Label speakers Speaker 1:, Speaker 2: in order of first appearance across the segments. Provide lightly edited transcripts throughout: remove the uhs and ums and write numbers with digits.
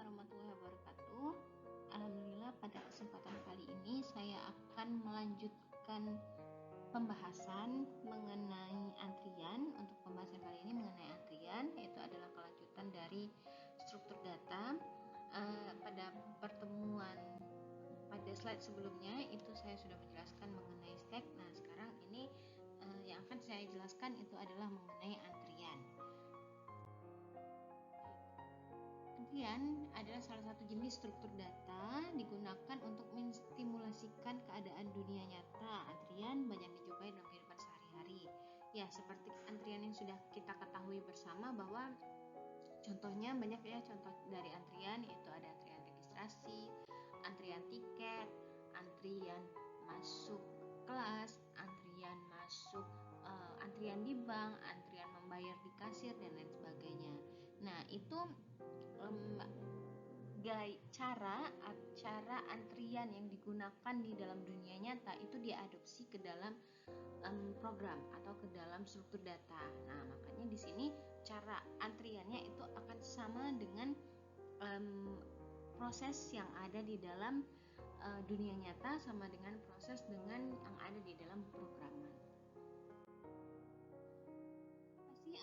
Speaker 1: warahmatullahi wabarakatuh. Alhamdulillah, pada kesempatan kali ini saya akan melanjutkan pembahasan mengenai antrian. Untuk pembahasan kali ini mengenai antrian, yaitu adalah kelanjutan dari struktur data. Pada pertemuan pada slide sebelumnya itu saya sudah menjelaskan mengenai stack. Nah, sekarang ini yang akan saya jelaskan itu adalah mengenai antrian. Antrian adalah salah satu jenis struktur data digunakan untuk menstimulasikan keadaan dunia nyata. Antrian banyak dijumpai dalam kehidupan sehari-hari. Ya, seperti antrian yang sudah kita ketahui bersama bahwa contohnya banyak ya, contoh dari antrian yaitu ada antrian registrasi, antrian tiket, antrian masuk kelas, antrian masuk antrian di bank, antrian membayar di kasir dan lain sebagainya. Nah, itu cara antrian yang digunakan di dalam dunia nyata itu diadopsi ke dalam program atau ke dalam struktur data. Nah, makanya di sini cara antriannya itu akan sama dengan proses yang ada di dalam dunia nyata, sama dengan proses dengan yang ada di dalam programan.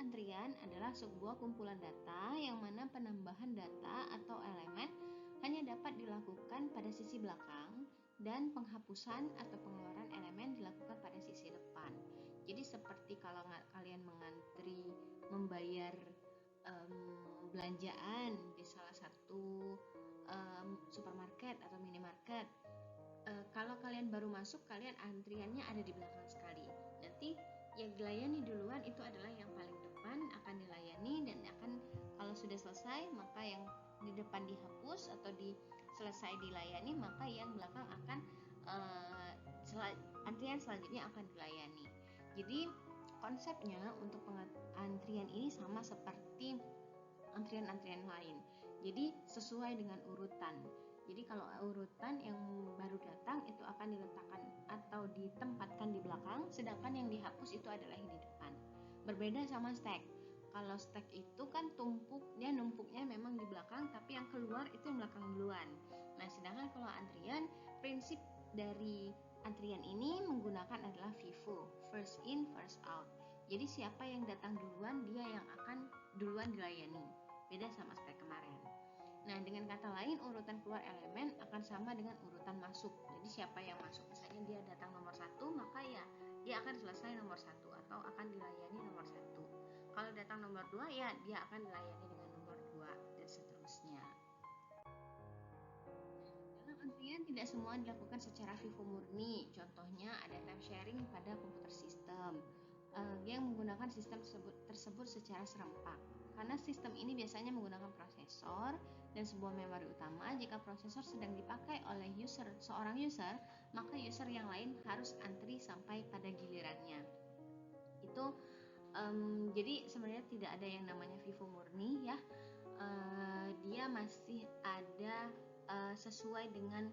Speaker 1: Antrian adalah sebuah kumpulan data yang mana penambahan data atau elemen hanya dapat dilakukan pada sisi belakang dan penghapusan atau pengeluaran elemen dilakukan pada sisi depan. Jadi seperti kalau kalian mengantri membayar belanjaan di salah satu supermarket atau minimarket, kalau kalian baru masuk, kalian antriannya ada di belakang sekali. Nanti yang dilayani duluan itu adalah yang paling depan akan dilayani, dan kalau sudah selesai maka yang di depan dihapus atau selesai dilayani, maka yang belakang akan antrian selanjutnya akan dilayani. Jadi konsepnya untuk antrian ini sama seperti antrian-antrian lain. Jadi sesuai dengan urutan. Jadi kalau urutan yang baru datang itu akan diletakkan atau ditempatkan di belakang, sedangkan yang dihapus itu adalah yang di depan. Berbeda sama stack. Kalau stack itu kan numpuknya memang di belakang, tapi yang keluar itu yang belakang duluan. Nah, sedangkan kalau antrian, prinsip dari antrian ini menggunakan adalah FIFO, first in, first out. Jadi siapa yang datang duluan, dia yang akan duluan dilayani. Beda sama stack kemarin. Nah, dengan kata lain, urutan keluar elemen akan sama dengan urutan masuk. Jadi siapa yang masuk, misalnya dia datang nomor 1, maka ya dia akan selesai nomor 1 atau akan dilayani nomor 1. Kalau datang nomor 2, ya dia akan dilayani dengan nomor 2 dan seterusnya. Dalam antrian tidak semua dilakukan secara FIFO murni. Contohnya ada time sharing pada komputer sistem yang menggunakan sistem tersebut secara serempak. Karena sistem ini biasanya menggunakan prosesor dan sebuah memori utama. Jika prosesor sedang dipakai oleh seorang user, maka user yang lain harus antri sampai pada gilirannya. Itu jadi sebenarnya tidak ada yang namanya FIFO murni ya. Dia masih ada sesuai dengan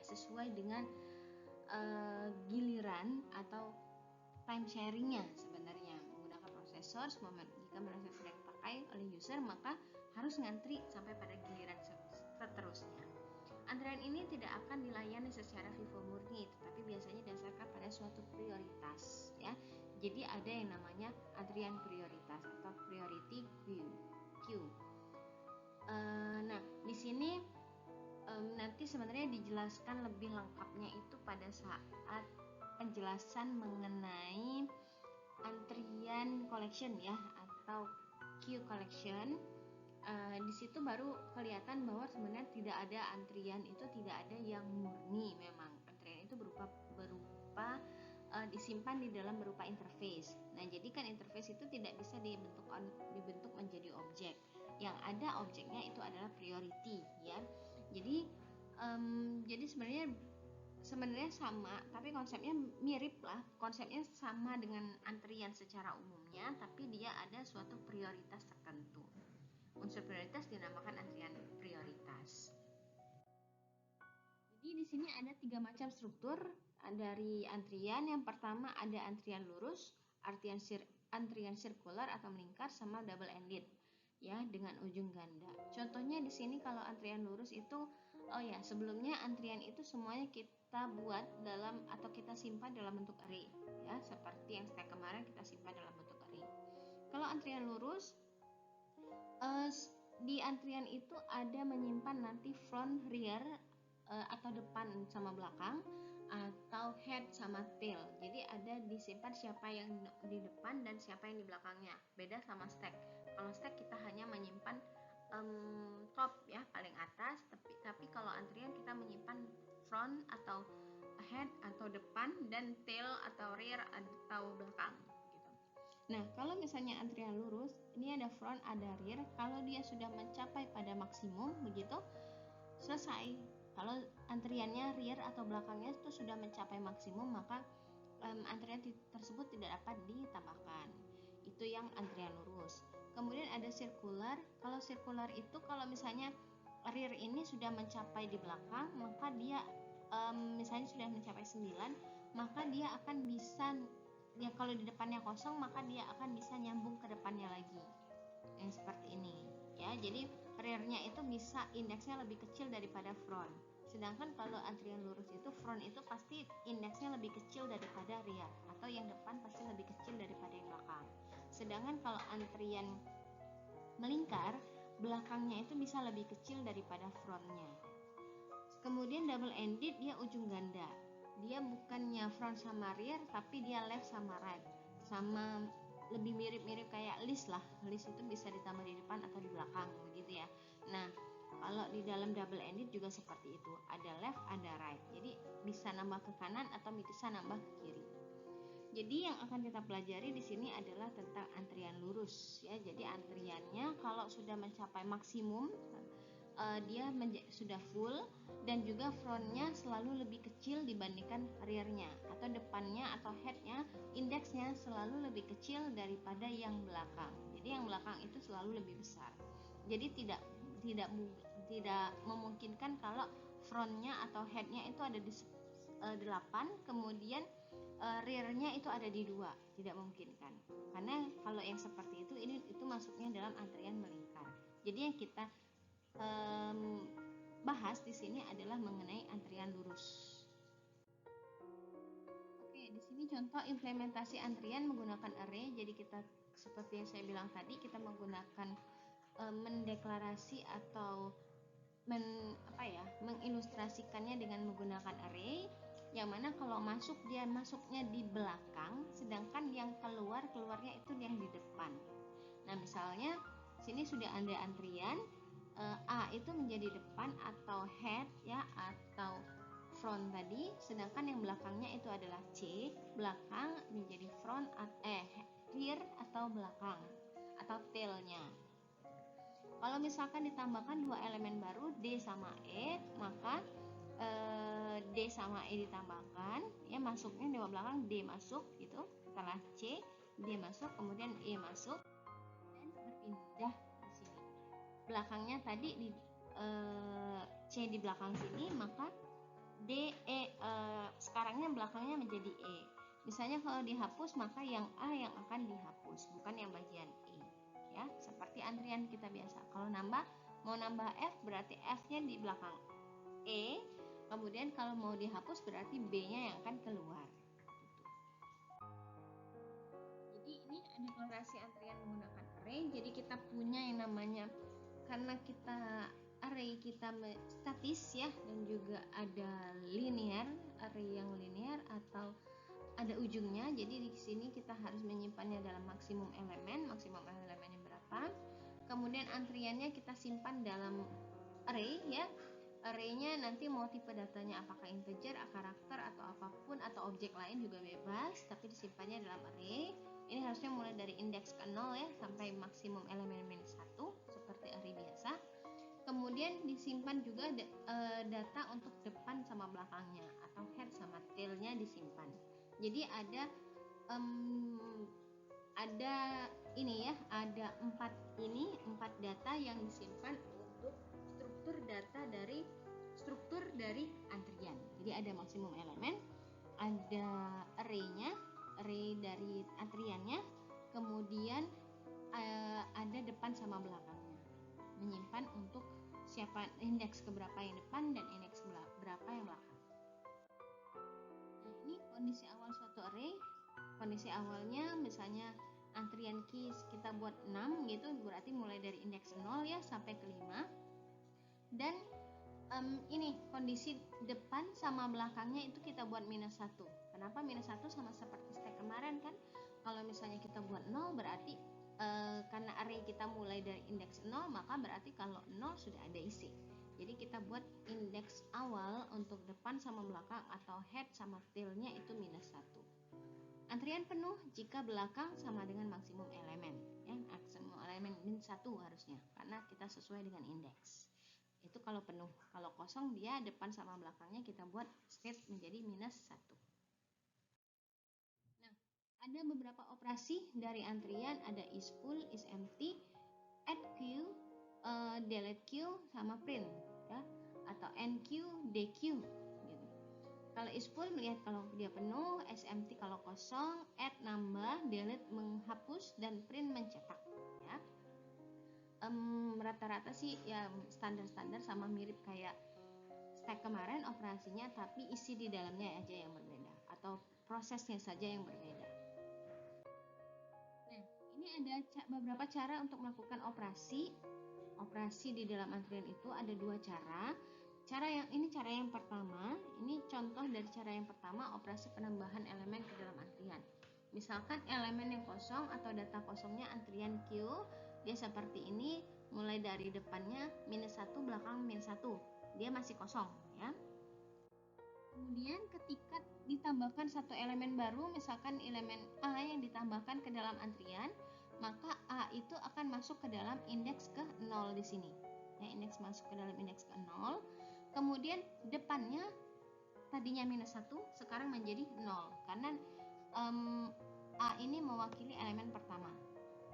Speaker 1: sesuai dengan giliran atau time sharingnya sebenarnya. Prosesor, jika prosesor sedang dipakai oleh user, maka harus ngantri sampai pada giliran seterusnya. Antrian ini tidak akan dilayani secara FIFO murni, tetapi biasanya didasarkan pada suatu prioritas ya. Jadi ada yang namanya antrian prioritas atau priority queue. Nah, di sini nanti sebenarnya dijelaskan lebih lengkapnya itu pada saat penjelasan mengenai antrian collection ya, atau queue collection. Di situ baru kelihatan bahwa sebenarnya tidak ada antrian itu, tidak ada yang murni. Memang antrian itu berupa disimpan di dalam berupa interface. Nah, jadi kan interface itu tidak bisa dibentuk menjadi objek. Yang ada objeknya itu adalah priority ya. Jadi sebenarnya sama, tapi konsepnya mirip lah. Konsepnya sama dengan antrian secara umumnya, tapi dia ada suatu prioritas tertentu. Unsur prioritas dinamakan antrian prioritas. Jadi di sini ada 3 macam struktur dari antrian. Yang pertama ada antrian lurus, antrian sirkular atau melingkar, sama double ended. ya dengan ujung ganda. Contohnya di sini kalau antrian lurus itu, oh ya, sebelumnya antrian itu semuanya kita buat dalam atau kita simpan dalam bentuk array, ya, seperti yang step kemarin kita simpan dalam bentuk array. Kalau antrian lurus, di antrian itu ada menyimpan nanti front, rear, atau depan sama belakang, atau head sama tail. Jadi ada disimpan siapa yang di depan dan siapa yang di belakangnya. Beda sama stack. Kalau stack kita hanya menyimpan top, ya, paling atas. Tapi kalau antrian kita menyimpan front atau head atau depan, dan tail atau rear atau belakang. Nah, kalau misalnya antrian lurus, ini ada front, ada rear. Kalau dia sudah mencapai pada maksimum, begitu, selesai. Kalau antriannya rear atau belakangnya itu sudah mencapai maksimum, maka antrian tersebut tidak dapat ditambahkan. Itu yang antrian lurus. Kemudian ada sirkular. Kalau sirkular itu kalau misalnya rear ini sudah mencapai di belakang, maka dia misalnya sudah mencapai 9, maka dia akan bisa, ya, kalau di depannya kosong maka dia akan bisa nyambung ke depannya lagi, yang seperti ini, ya. Jadi rearnya itu bisa indeksnya lebih kecil daripada front. Sedangkan kalau antrian lurus itu front itu pasti indeksnya lebih kecil daripada rear, atau yang depan pasti lebih kecil daripada yang belakang. Sedangkan kalau antrian melingkar, belakangnya itu bisa lebih kecil daripada frontnya. Kemudian double ended, dia ujung ganda. Dia bukannya front sama rear, tapi dia left sama right. Sama lebih mirip-mirip kayak list lah. List itu bisa ditambah di depan atau di belakang, begitu ya. Nah, kalau di dalam double ended juga seperti itu. Ada left, ada right. Jadi bisa nambah ke kanan atau bisa nambah ke kiri. Jadi yang akan kita pelajari di sini adalah tentang antrian lurus, ya. Jadi antriannya kalau sudah mencapai maksimum, dia sudah full, dan juga frontnya selalu lebih kecil dibandingkan rearnya, atau depannya atau headnya, indeksnya selalu lebih kecil daripada yang belakang. Jadi yang belakang itu selalu lebih besar. Jadi tidak memungkinkan kalau frontnya atau headnya itu ada di 8, kemudian rearnya itu ada di 2, tidak mungkin kan? Karena kalau yang seperti itu, itu masuknya dalam antrian melingkar. Jadi yang kita bahas di sini adalah mengenai antrian lurus. Oke, di sini contoh implementasi antrian menggunakan array. Jadi kita, seperti yang saya bilang tadi, kita menggunakan mendeklarasi atau mengilustrasikannya dengan menggunakan array, yang mana kalau masuk dia masuknya di belakang, sedangkan yang keluarnya itu yang di depan. Nah, misalnya sini sudah ada antrian, A itu menjadi depan atau head, ya, atau front tadi, sedangkan yang belakangnya itu adalah C, belakang menjadi front rear atau belakang atau tailnya. Kalau misalkan ditambahkan 2 elemen baru D sama E, maka D sama E ditambahkan, ya, masuknya di belakang, D masuk gitu, setelah C D masuk, kemudian E masuk, dan berpindah di sini. Belakangnya tadi di C di belakang sini, maka D sekarangnya belakangnya menjadi E. Misalnya kalau dihapus, maka yang A yang akan dihapus, bukan yang bagian E, ya, seperti antrian kita biasa. Kalau mau nambah F, berarti F-nya di belakang E, kemudian kalau mau dihapus berarti B-nya yang akan keluar. Jadi ini deklarasi antrian menggunakan array. Jadi kita punya yang namanya, karena kita array kita statis, ya, dan juga ada linear, array yang linear atau ada ujungnya. Jadi di sini kita harus menyimpannya dalam maksimum elemennya berapa. Kemudian antriannya kita simpan dalam array, ya. Arraynya nanti mau tipe datanya apakah integer, karakter, atau apapun, atau objek lain juga bebas, tapi disimpannya dalam array. Ini harusnya mulai dari indeks ke 0, ya, sampai maksimum elemen minus 1, seperti array biasa. Kemudian disimpan juga data untuk depan sama belakangnya, atau head sama tailnya disimpan. Jadi ada ini, ya, ada 4 data yang disimpan untuk struktur dari antrian. Jadi ada maksimum elemen, ada array dari antriannya, kemudian ada depan sama belakang. siapa indeks keberapa yang depan dan indeks berapa yang belakang. Nah, ini kondisi awal suatu array. Kondisi awalnya misalnya antrian keys kita buat 6 gitu, berarti mulai dari indeks 0 ya sampai ke 5. Dan ini kondisi depan sama belakangnya itu kita buat -1. Kenapa -1? Sama seperti step kemarin kan, kalau misalnya kita buat 0 berarti karena array kita mulai dari indeks 0, maka berarti kalau 0 sudah ada isi. Jadi kita buat indeks awal untuk depan sama belakang atau head sama tailnya itu -1. Antrian penuh jika belakang sama dengan maksimum elemen, ya, maksimum elemen -1 harusnya, karena kita sesuai dengan indeks. Itu kalau penuh. Kalau kosong dia depan sama belakangnya kita buat state menjadi -1. Nah, ada beberapa operasi dari antrian, ada is full, is empty, add queue, delete queue, sama print, ya, atau enqueue, dequeue gitu. Kalau is full melihat kalau dia penuh, is empty kalau kosong, add nambah, delete menghapus, dan print mencetak, ya. Rata-rata sih ya standar-standar sama mirip kayak stack kemarin operasinya, tapi isi di dalamnya aja yang berbeda atau prosesnya saja yang berbeda. Nah, ini ada beberapa cara untuk melakukan operasi di dalam antrian itu. Ada 2 cara. Cara yang pertama, ini contoh dari cara yang pertama, operasi penambahan elemen ke dalam antrian. Misalkan elemen yang kosong atau data kosongnya antrian queue, dia seperti ini, mulai dari depannya -1, belakang -1, dia masih kosong, ya. Kemudian ketika ditambahkan satu elemen baru, misalkan elemen A yang ditambahkan ke dalam antrian, maka A itu akan masuk ke dalam indeks ke 0 di sini. Ya, indeks masuk ke dalam indeks ke 0. Kemudian depannya tadinya -1 sekarang menjadi 0 karena A ini mewakili elemen pertama.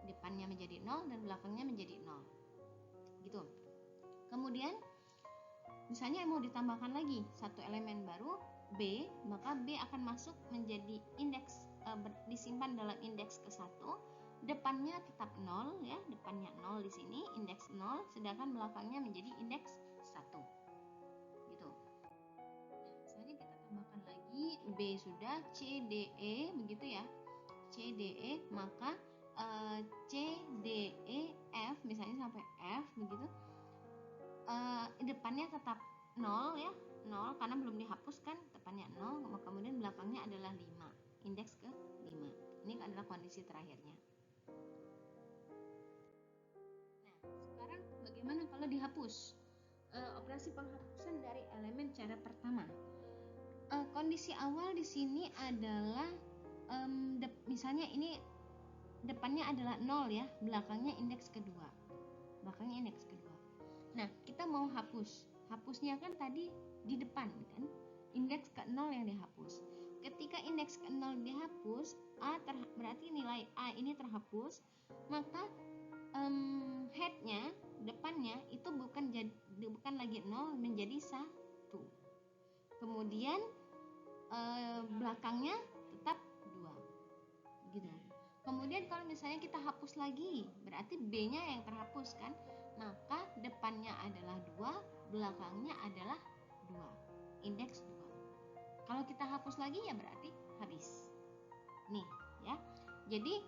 Speaker 1: Depannya menjadi 0 dan belakangnya menjadi 0. Gitu. Kemudian misalnya mau ditambahkan lagi satu elemen baru B, maka B akan masuk menjadi indeks disimpan dalam indeks ke-1. Depannya tetap 0 ya, depannya 0 di sini, indeks 0, sedangkan belakangnya menjadi indeks 1. Gitu. Nah, misalnya kita tambahkan lagi B sudah, C, D, E begitu ya. C, D, E, maka C, D, E, F misalnya sampai F begitu. Depannya tetap 0 ya, 0 karena belum dihapuskan, depannya 0, kemudian belakangnya adalah 5, indeks ke 5. Ini adalah kondisi terakhirnya. Nah, sekarang bagaimana kalau dihapus? Operasi penghapusan dari elemen cara pertama. Kondisi awal di sini adalah misalnya ini depannya adalah 0 ya, belakangnya indeks kedua. Belakangnya indeks kedua. Nah, kita mau hapus. Hapusnya kan tadi di depan kan, indeks ke-0 yang dihapus. Ketika indeks ke-0 dihapus, berarti nilai A ini terhapus, maka headnya, depannya itu bukan lagi 0, menjadi 1. Kemudian belakangnya tetap 2. Gitu. Kemudian kalau misalnya kita hapus lagi, berarti B-nya yang terhapus kan, maka depannya adalah 2, belakangnya adalah 2, indeks 2. Kalau kita hapus lagi ya berarti habis. Nih ya, jadi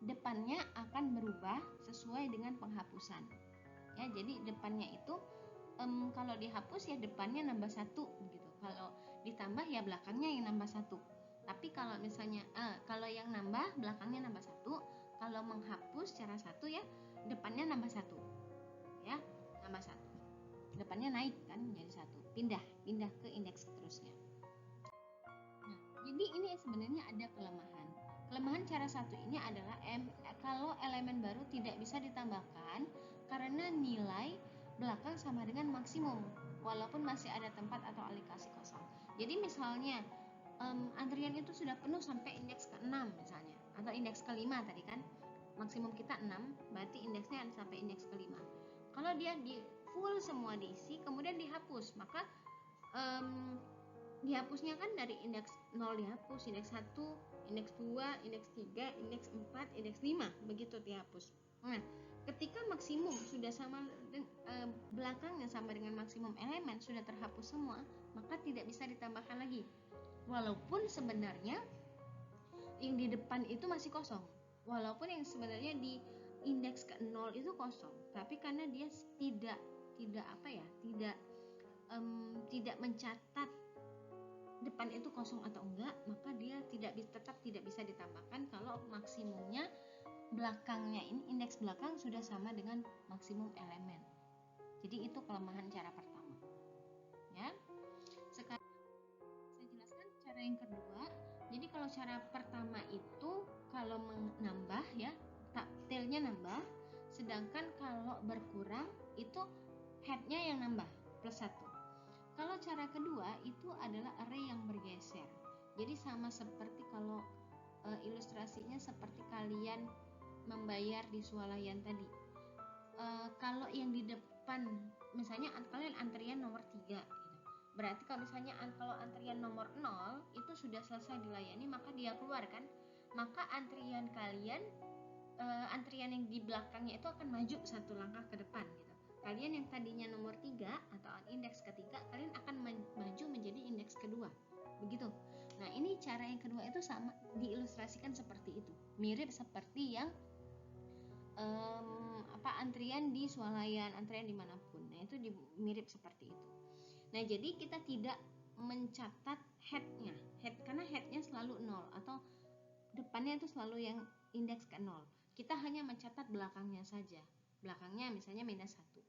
Speaker 1: depannya akan berubah sesuai dengan penghapusan ya. Jadi depannya itu kalau dihapus ya depannya nambah 1 gitu, kalau ditambah ya belakangnya yang nambah 1. Tapi kalau misalnya kalau yang nambah belakangnya nambah 1, kalau menghapus secara 1 ya depannya nambah 1 ya, nambah 1, depannya naik kan jadi 1, pindah ke indeks seterusnya. Nah, jadi ini sebenarnya ada kelemahan cara 1 ini adalah kalau elemen baru tidak bisa ditambahkan karena nilai belakang sama dengan maksimum walaupun masih ada tempat atau alokasi kosong. Jadi misalnya antrian itu sudah penuh sampai indeks ke-6 misalnya, atau indeks ke-5 tadi kan, maksimum kita 6, berarti indeksnya sampai indeks ke-5. Kalau dia di full semua diisi, kemudian dihapus, maka dihapusnya kan dari indeks 0 dihapus, indeks 1, indeks 2, indeks 3, indeks 4, indeks 5, begitu dihapus. Nah, ketika maksimum sudah sama, belakangnya sama dengan maksimum elemen sudah terhapus semua, maka tidak bisa ditambahkan lagi. Walaupun sebenarnya yang di depan itu masih kosong, walaupun yang sebenarnya di indeks ke 0 itu kosong, tapi karena dia tidak mencatat depan itu kosong atau enggak, maka dia tetap tidak bisa ditambahkan kalau maksimumnya belakangnya ini, indeks belakang sudah sama dengan maksimum elemen. Jadi itu kelemahan cara pertama ya. Sekarang saya jelaskan cara yang kedua. Jadi kalau cara pertama itu kalau menambah ya, tailnya nambah, sedangkan kalau berkurang itu headnya yang nambah plus 1. Kalau cara kedua itu adalah array yang bergeser. Jadi sama seperti kalau ilustrasinya seperti kalian membayar di swalayan tadi. Kalau yang di depan, misalnya kalian antrian nomor 3 gitu. Berarti kalau misalnya kalau antrian nomor 0 itu sudah selesai dilayani, maka dia keluar kan. Maka antrian kalian, antrian yang di belakangnya itu akan maju satu langkah ke depan gitu. Kalian yang tadinya nomor 3 atau indeks ketiga, kalian akan maju menjadi indeks kedua. Begitu. Nah, ini cara yang kedua itu sama diilustrasikan seperti itu. Mirip seperti yang antrian di swalayan, antrian dimanapun. Nah, itu mirip seperti itu. Nah, jadi kita tidak mencatat headnya, karena headnya selalu 0 atau depannya itu selalu yang indeks ke 0. Kita hanya mencatat belakangnya saja. Belakangnya misalnya -1.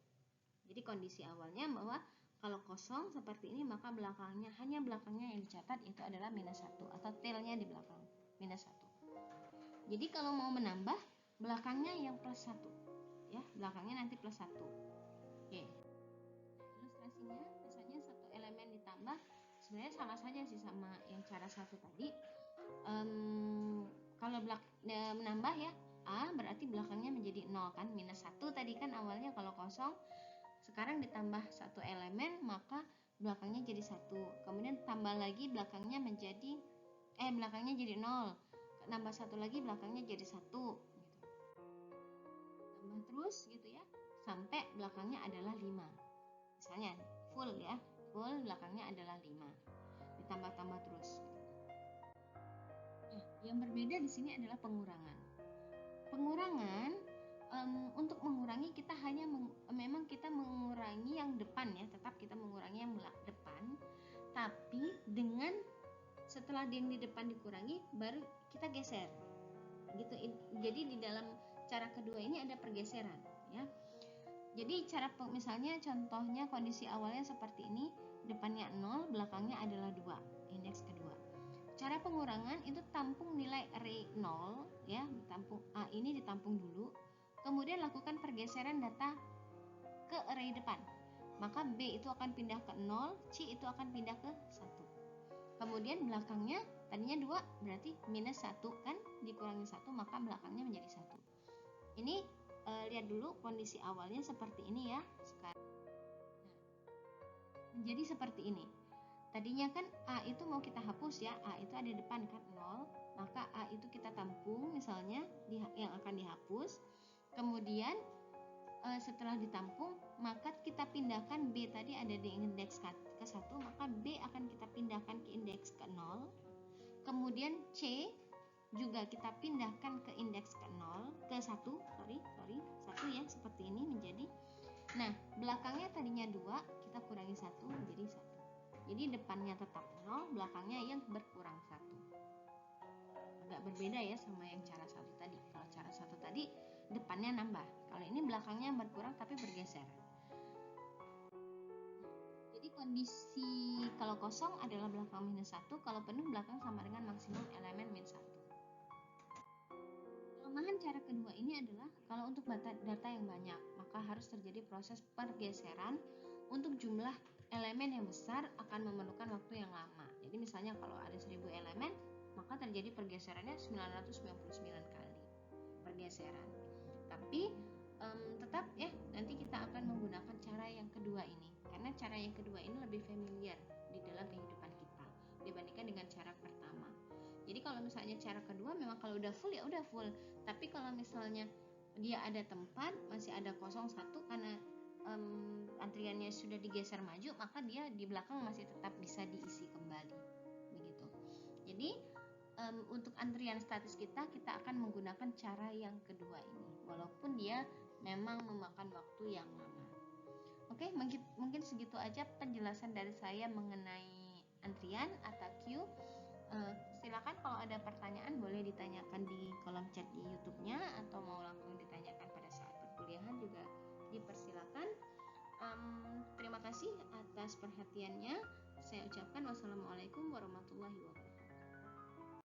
Speaker 1: Jadi kondisi awalnya bahwa kalau kosong seperti ini, maka hanya belakangnya yang dicatat itu adalah -1 atau tailnya di belakang -1. Jadi kalau mau menambah, belakangnya yang +1 ya, belakangnya nanti +1. Oke. Ilustrasinya misalnya satu elemen ditambah, sebenarnya sama saja sih sama yang cara satu tadi. Kalau menambah ya, A berarti belakangnya menjadi 0 kan, -1 tadi kan awalnya kalau kosong. Sekarang ditambah satu elemen, maka belakangnya jadi 1. Kemudian tambah lagi belakangnya belakangnya jadi 0. Nambah 1 lagi belakangnya jadi 1 gitu. Tambah terus gitu ya, sampai belakangnya adalah 5. Misalnya full ya, full belakangnya adalah 5. Ditambah-tambah terus. Nah, yang berbeda di sini adalah pengurangan. Pengurangan, untuk mengurangi kita hanya memang kita mengurangi yang depan ya, tetap kita mengurangi yang depan, tapi dengan setelah yang di depan dikurangi baru kita geser gitu. Jadi di dalam cara kedua ini ada pergeseran ya. Jadi misalnya contohnya kondisi awalnya seperti ini, depannya 0, belakangnya adalah 2, indeks kedua. Cara pengurangan itu tampung nilai array 0 ya, A ini ditampung dulu, kemudian lakukan pergeseran data ke array depan. Maka B itu akan pindah ke 0, C itu akan pindah ke 1. Kemudian belakangnya tadinya 2, berarti -1 kan, dikurangi 1, maka belakangnya menjadi 1. Ini lihat dulu kondisi awalnya seperti ini ya. Sekarang menjadi seperti ini. Tadinya kan A itu mau kita hapus ya, A itu ada di depan kan 0, maka A itu kita tampung misalnya yang akan dihapus. Kemudian setelah ditampung, maka kita pindahkan B tadi ada di indeks ke 1, maka B akan kita pindahkan ke indeks ke 0. Kemudian C juga kita pindahkan ke indeks ke 0, ke 1 ya, seperti ini menjadi. Nah, belakangnya tadinya 2, kita kurangi 1 menjadi 1. Jadi depannya tetap 0, belakangnya yang berkurang 1. Agak berbeda ya sama yang cara satu tadi. Kalau cara satu tadi depannya nambah, kalau ini belakangnya berkurang tapi bergeser. Jadi kondisi kalau kosong adalah belakang -1, kalau penuh belakang sama dengan maksimum elemen -1. Kelemahan cara kedua ini adalah kalau untuk data yang banyak, maka harus terjadi proses pergeseran. Untuk jumlah elemen yang besar akan memerlukan waktu yang lama. Jadi misalnya kalau ada 1000 elemen, maka terjadi pergeserannya 999 kali pergeseran. Tapi tetap ya, nanti kita akan menggunakan cara yang kedua ini, karena cara yang kedua ini lebih familiar di dalam kehidupan kita dibandingkan dengan cara pertama. Jadi kalau misalnya cara kedua memang kalau udah full ya udah full, tapi kalau misalnya dia ada tempat masih ada kosong satu karena antriannya sudah digeser maju, maka dia di belakang masih tetap bisa diisi kembali begitu. Jadi untuk antrian statis kita akan menggunakan cara yang kedua ini, walaupun dia memang memakan waktu yang lama. Oke, mungkin segitu aja penjelasan dari saya mengenai antrian atau queue. Silakan kalau ada pertanyaan boleh ditanyakan di kolom chat di YouTube-nya, atau mau langsung ditanyakan pada saat perkuliahan juga dipersilakan. Terima kasih atas perhatiannya. Saya ucapkan wassalamualaikum warahmatullahi wabarakatuh.